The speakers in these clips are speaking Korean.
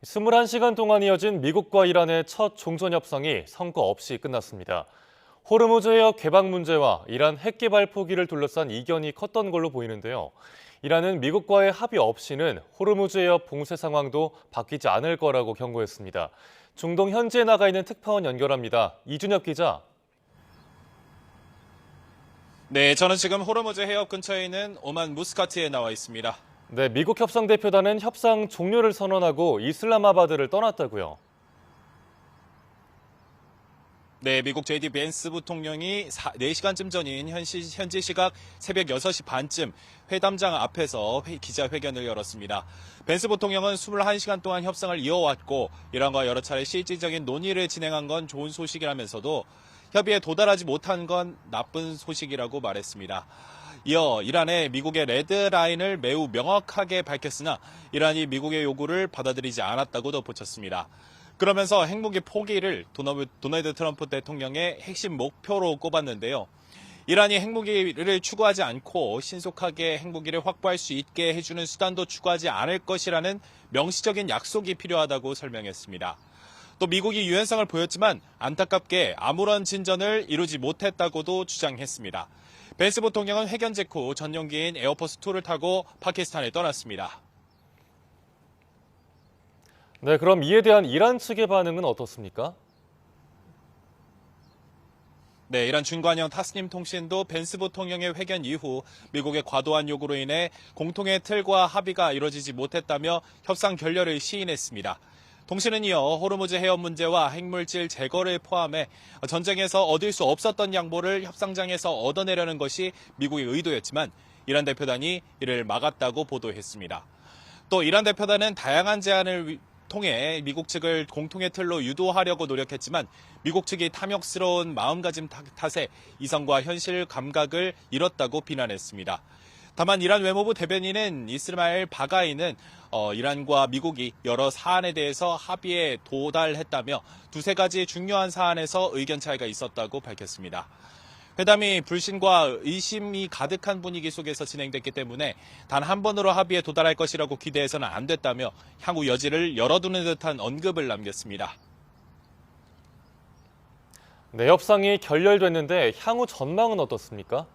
21시간 동안 이어진 미국과 이란의 첫 종전 협상이 성과 없이 끝났습니다. 호르무즈 해협 개방 문제와 이란 핵 개발 포기를 둘러싼 이견이 컸던 걸로 보이는데요. 이란은 미국과의 합의 없이는 호르무즈 해협 봉쇄 상황도 바뀌지 않을 거라고 경고했습니다. 중동 현지에 나가 있는 특파원 연결합니다. 이준엽 기자. 네, 저는 지금 호르무즈 해협 근처에 있는 오만 무스카트에 나와 있습니다. 네, 미국 협상대표단은 협상 종료를 선언하고 이슬람마바드를 떠났다고요. 네, 미국 JD 벤스 부통령이 4시간쯤 전인 현지 시각 새벽 6시 반쯤 회담장 앞에서 기자회견을 열었습니다. 벤스 부통령은 21시간 동안 협상을 이어왔고 이란과 여러 차례 실질적인 논의를 진행한 건 좋은 소식이라면서도 협의에 도달하지 못한 건 나쁜 소식이라고 말했습니다. 이어 이란의 미국의 레드라인을 매우 명확하게 밝혔으나 이란이 미국의 요구를 받아들이지 않았다고 덧붙였습니다. 그러면서 핵무기 포기를 도널드 트럼프 대통령의 핵심 목표로 꼽았는데요. 이란이 핵무기를 추구하지 않고 신속하게 핵무기를 확보할 수 있게 해주는 수단도 추구하지 않을 것이라는 명시적인 약속이 필요하다고 설명했습니다. 또 미국이 유연성을 보였지만 안타깝게 아무런 진전을 이루지 못했다고도 주장했습니다. 벤스 부통령은 회견 직후 전용기인 에어포스2를 타고 파키스탄에 떠났습니다. 네, 그럼 이에 대한 이란 측의 반응은 어떻습니까? 네, 이란 준관영 타스님 통신도 벤스 부통령의 회견 이후 미국의 과도한 요구로 인해 공통의 틀과 합의가 이뤄지지 못했다며 협상 결렬을 시인했습니다. 통신은 이어 호르무즈 해협 문제와 핵물질 제거를 포함해 전쟁에서 얻을 수 없었던 양보를 협상장에서 얻어내려는 것이 미국의 의도였지만 이란 대표단이 이를 막았다고 보도했습니다. 또 이란 대표단은 다양한 제안을 통해 미국 측을 공통의 틀로 유도하려고 노력했지만 미국 측이 탐욕스러운 마음가짐 탓에 이성과 현실 감각을 잃었다고 비난했습니다. 다만 이란 외무부 대변인은 이스마일 바가이는 이란과 미국이 여러 사안에 대해서 합의에 도달했다며 두세 가지 중요한 사안에서 의견 차이가 있었다고 밝혔습니다. 회담이 불신과 의심이 가득한 분위기 속에서 진행됐기 때문에 단 한 번으로 합의에 도달할 것이라고 기대해서는 안 됐다며 향후 여지를 열어두는 듯한 언급을 남겼습니다. 네, 협상이 결렬됐는데 향후 전망은 어떻습니까?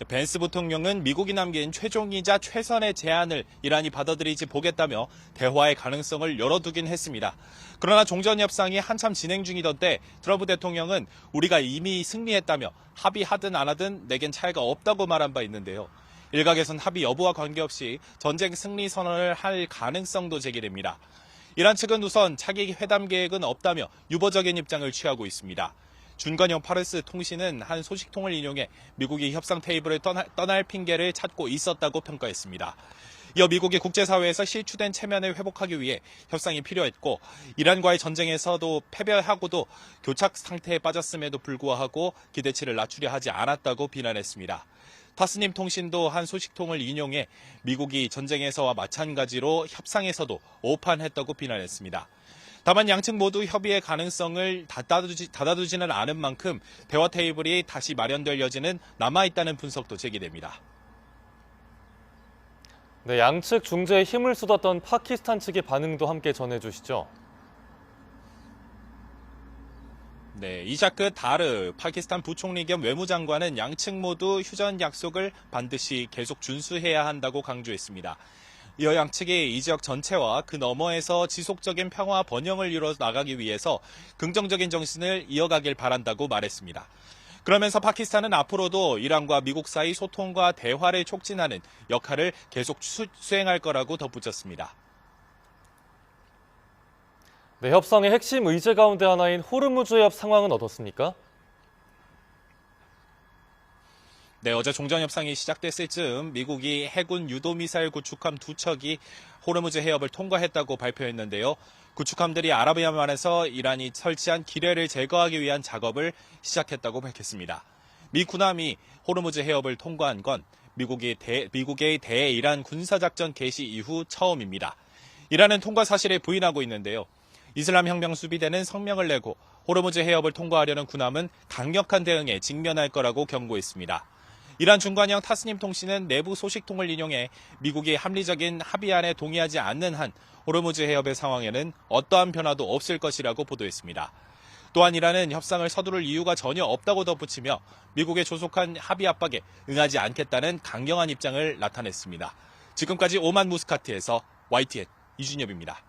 벤스 부통령은 미국이 남긴 최종이자 최선의 제안을 이란이 받아들이지 보겠다며 대화의 가능성을 열어두긴 했습니다. 그러나 종전 협상이 한참 진행 중이던 때 트럼프 대통령은 우리가 이미 승리했다며 합의하든 안 하든 내겐 차이가 없다고 말한 바 있는데요. 일각에선 합의 여부와 관계없이 전쟁 승리 선언을 할 가능성도 제기됩니다. 이란 측은 우선 차기 회담 계획은 없다며 유보적인 입장을 취하고 있습니다. 준관영 파르스 통신은 한 소식통을 인용해 미국이 협상 테이블을 떠날 핑계를 찾고 있었다고 평가했습니다. 이어 미국이 국제사회에서 실추된 체면을 회복하기 위해 협상이 필요했고 이란과의 전쟁에서도 패배하고도 교착 상태에 빠졌음에도 불구하고 기대치를 낮추려 하지 않았다고 비난했습니다. 타스님 통신도 한 소식통을 인용해 미국이 전쟁에서와 마찬가지로 협상에서도 오판했다고 비난했습니다. 다만 양측 모두 협의의 가능성을 닫아두지는 않은 만큼 대화 테이블이 다시 마련될 여지는 남아있다는 분석도 제기됩니다. 네, 양측 중재에 힘을 쏟았던 파키스탄 측의 반응도 함께 전해주시죠. 네, 이자크 다르 파키스탄 부총리 겸 외무장관은 양측 모두 휴전 약속을 반드시 계속 준수해야 한다고 강조했습니다. 이어 양측이 이 지역 전체와 그 너머에서 지속적인 평화 번영을 이뤄 나가기 위해서 긍정적인 정신을 이어가길 바란다고 말했습니다. 그러면서 파키스탄은 앞으로도 이란과 미국 사이 소통과 대화를 촉진하는 역할을 계속 수행할 거라고 덧붙였습니다. 네, 협상의 핵심 의제 가운데 하나인 호르무즈 해협 상황은 어떻습니까? 네, 어제 종전 협상이 시작됐을 즈음 미국이 해군 유도미사일 구축함 2척이 호르무즈 해협을 통과했다고 발표했는데요. 구축함들이 아라비아만에서 이란이 설치한 기뢰를 제거하기 위한 작업을 시작했다고 밝혔습니다. 미 군함이 호르무즈 해협을 통과한 건 미국의 대이란 군사작전 개시 이후 처음입니다. 이란은 통과 사실을 부인하고 있는데요. 이슬람 혁명 수비대는 성명을 내고 호르무즈 해협을 통과하려는 군함은 강력한 대응에 직면할 거라고 경고했습니다. 이란 중관영 타스님 통신은 내부 소식통을 인용해 미국이 합리적인 합의안에 동의하지 않는 한 호르무즈 해협의 상황에는 어떠한 변화도 없을 것이라고 보도했습니다. 또한 이란은 협상을 서두를 이유가 전혀 없다고 덧붙이며 미국의 조속한 합의 압박에 응하지 않겠다는 강경한 입장을 나타냈습니다. 지금까지 오만 무스카트에서 YTN 이준엽입니다.